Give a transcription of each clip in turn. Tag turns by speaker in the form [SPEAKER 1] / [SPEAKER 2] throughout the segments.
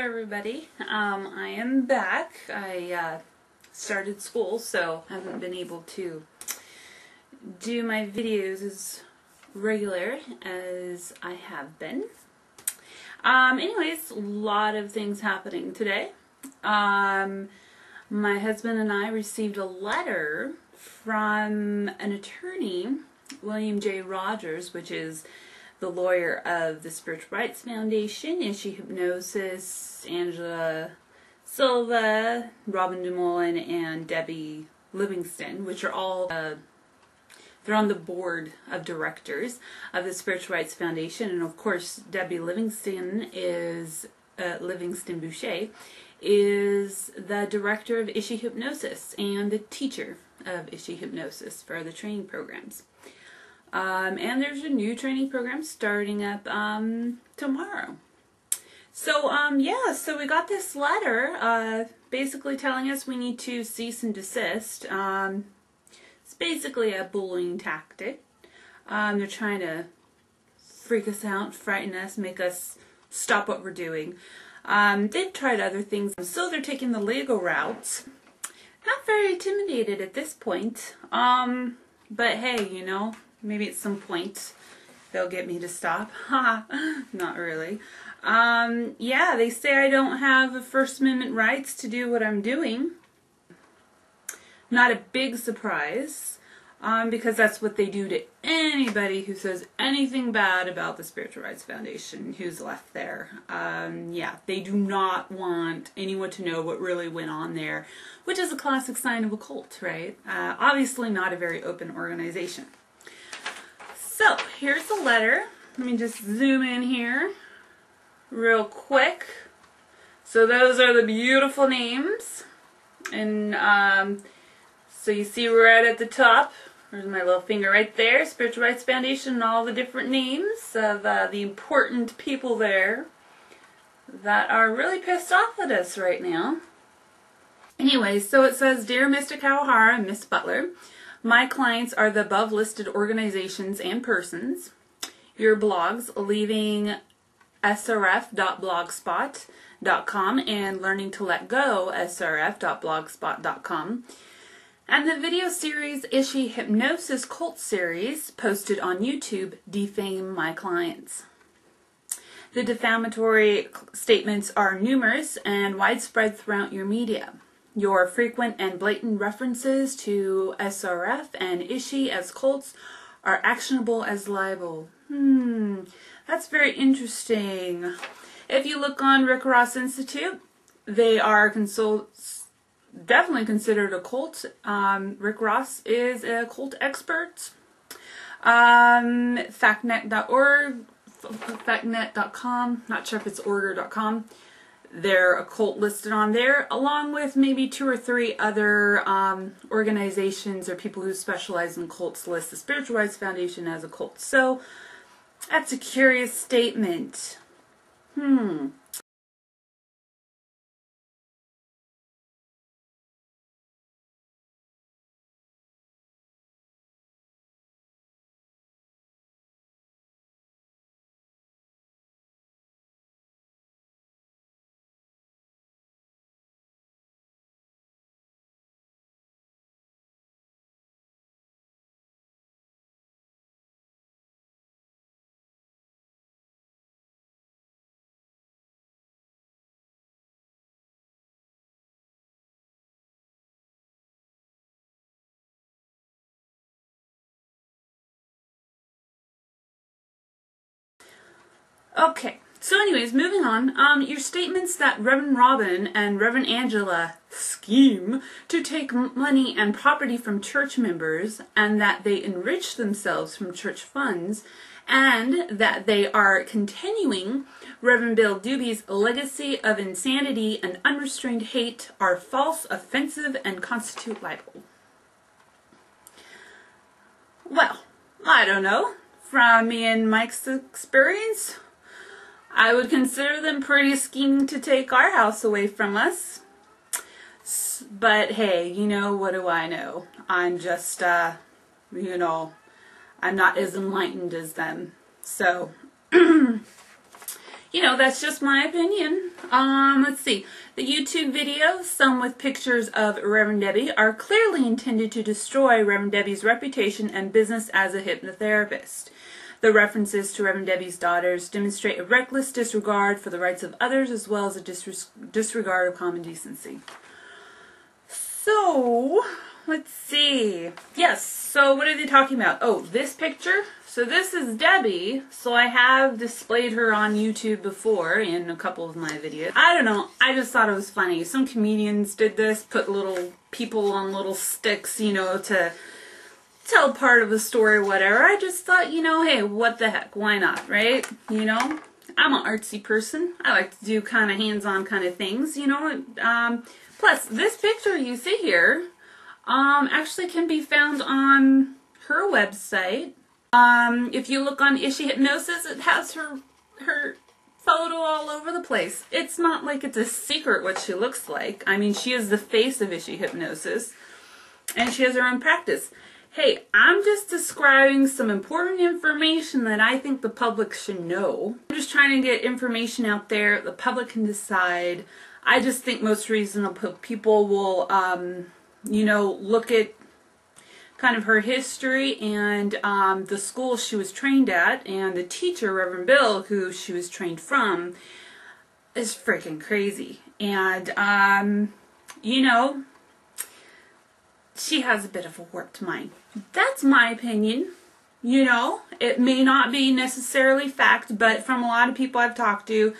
[SPEAKER 1] everybody. I am back. I started school, so I haven't been able to do my videos as regular as I have been. Anyways, a lot of things happening today. My husband and I received a letter from an attorney, William J. Rogers, which is the lawyer of the Spiritual Rights Foundation, ISHI Hypnosis, Angela Silva, Robin DuMolin, and Debbie Livingston, which are all, they're on the board of directors of the Spiritual Rights Foundation. And of course, Debbie Livingston-Boushey is the director of ISHI Hypnosis and the teacher of ISHI Hypnosis for the training programs. And there's a new training program starting up tomorrow. So yeah, so we got this letter basically telling us we need to cease and desist. It's basically a bullying tactic. They're trying to freak us out, frighten us, make us stop what we're doing. They've tried other things, so they're taking the legal route. Not very intimidated at this point. But hey, you know, maybe at some point they'll get me to stop. Not really. Yeah, they say I don't have First Amendment rights to do what I'm doing. Not a big surprise, because that's what they do to anybody who says anything bad about the Spiritual Rights Foundation who's left there. Yeah, they do not want anyone to know what really went on there, which is a classic sign of a cult, right? Obviously not a very open organization. So, here's the letter. Let me just zoom in here real quick. So those are the beautiful names. And so you see right at the top, there's my little finger right there, Spiritual Rights Foundation, and all the different names of the important people there that are really pissed off at us right now. Anyway, so it says, Dear Mr. Kawahara and Miss Butler, my clients are the above listed organizations and persons. Your blogs, leaving srf.blogspot.com and learning to let go, srf.blogspot.com. And the video series ISHI Hypnosis CULT series posted on YouTube defame my clients. The defamatory statements are numerous and widespread throughout your media. Your frequent and blatant references to SRF and ISHI as cults are actionable as libel. That's very interesting. If you look on Rick Ross Institute, they are definitely considered a cult. Rick Ross is a cult expert. Factnet.org, factnet.com, not sure if it's order.com. They're a cult listed on there, along with maybe 2 or 3 other organizations or people who specialize in cults list the Spiritual Rights Foundation as a cult. So, that's a curious statement. Okay, so anyways, moving on. Your statements that Reverend Robin and Reverend Angela scheme to take money and property from church members, and that they enrich themselves from church funds, and that they are continuing Reverend Bill Doobie's legacy of insanity and unrestrained hate are false, offensive, and constitute libel. Well, I don't know. From me and Mike's experience, I would consider them pretty scheming to take our house away from us. But hey, you know, what do I know? I'm just, you know, I'm not as enlightened as them. So, you know, that's just my opinion. Let's see. The YouTube videos, some with pictures of Reverend Debbie, are clearly intended to destroy Reverend Debbie's reputation and business as a hypnotherapist. The references to Reverend Debbie's daughters demonstrate a reckless disregard for the rights of others as well as a disregard of common decency. So, let's see. Yes, so what are they talking about? Oh, this picture? So this is Debbie. So I have displayed her on YouTube before in a couple of my videos. I don't know, I just thought it was funny. Some comedians did this, put little people on little sticks, you know, to tell part of the story or whatever. I just thought, you know, hey, what the heck, why not, right? You know, I'm an artsy person. I like to do kind of hands-on kind of things, you know. Plus, this picture you see here actually can be found on her website. If you look on ISHI Hypnosis, it has her photo all over the place. It's not like it's a secret what she looks like. I mean, she is the face of ISHI Hypnosis, and she has her own practice. Hey, I'm just describing some important information that I think the public should know. I'm just trying to get information out there. The public can decide. I just think most reasonable people will, you know, look at kind of her history and the school she was trained at, and the teacher, Reverend Bill, who she was trained from, is freaking crazy. And, you know, she has a bit of a warped mind. That's my opinion. You know, it may not be necessarily fact, but from a lot of people I've talked to,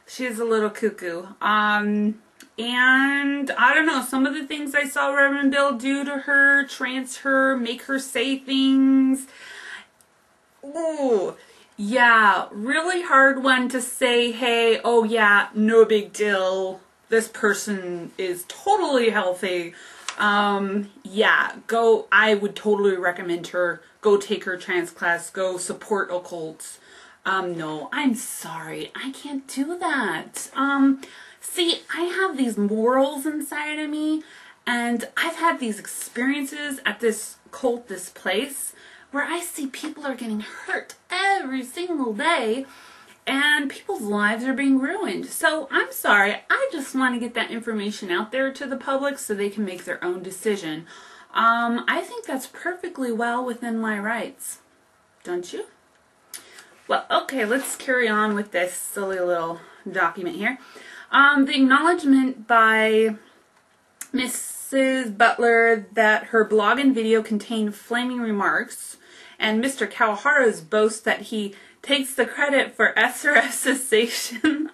[SPEAKER 1] she's a little cuckoo. And I don't know, some of the things I saw Reverend Bill do to her, trance her, make her say things. Ooh, yeah, really hard one to say, hey, oh yeah, no big deal. This person is totally healthy. Yeah, I would totally recommend her. Go take her trance class. Go support occults. No, I'm sorry. I can't do that. See, I have these morals inside of me, and I've had these experiences at this cult, this place, where I see people are getting hurt every single day, and people's lives are being ruined. So I'm sorry, I just want to get that information out there to the public so they can make their own decision. I think that's perfectly well within my rights. Don't you? Well, okay, let's carry on with this silly little document here. The acknowledgement by Mrs. Butler that her blog and video contained flaming remarks, and Mr. Kawahara's boast that he takes the credit for SRF cessation,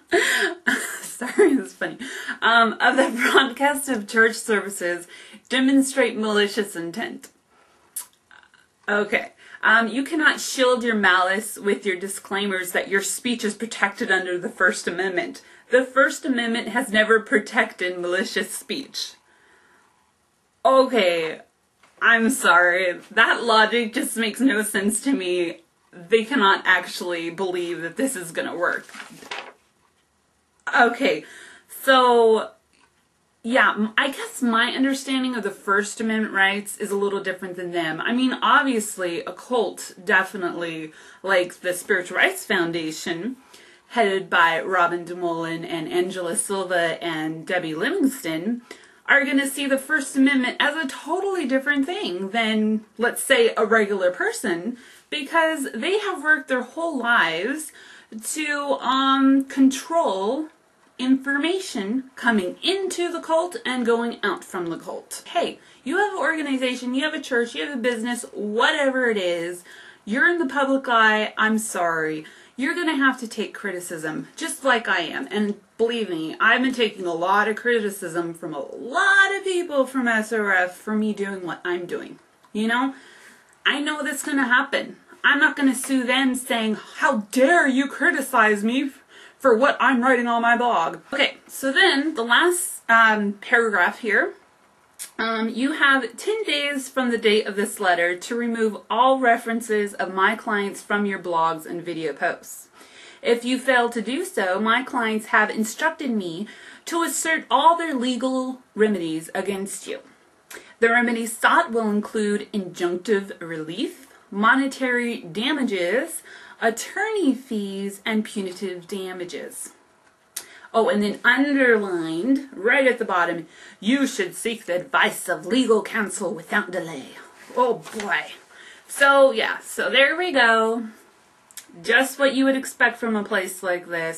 [SPEAKER 1] sorry, that's funny, of the broadcast of church services demonstrate malicious intent. Okay. You cannot shield your malice with your disclaimers that your speech is protected under the First Amendment. The First Amendment has never protected malicious speech. Okay, I'm sorry. That logic just makes no sense to me. They cannot actually believe that this is going to work. Okay, so yeah, I guess my understanding of the First Amendment rights is a little different than them. I mean, obviously, a cult, definitely, like the Spiritual Rights Foundation, headed by Robin DuMolin and Angela Silva and Debbie Livingston, are going to see the First Amendment as a totally different thing than, let's say, a regular person, because they have worked their whole lives to control information coming into the cult and going out from the cult. Hey, you have an organization, you have a church, you have a business, whatever it is, you're in the public eye, I'm sorry. You're going to have to take criticism, just like I am. And believe me, I've been taking a lot of criticism from a lot of people from SRF for me doing what I'm doing. You know, I know that's going to happen. I'm not going to sue them saying, how dare you criticize me for what I'm writing on my blog. Okay, so then the last paragraph here. You have 10 days from the date of this letter to remove all references of my clients from your blogs and video posts. If you fail to do so, my clients have instructed me to assert all their legal remedies against you. The remedies sought will include injunctive relief, monetary damages, attorney fees, and punitive damages. Oh, and then underlined, right at the bottom, you should seek the advice of legal counsel without delay. Oh boy. So yeah, so there we go. Just what you would expect from a place like this.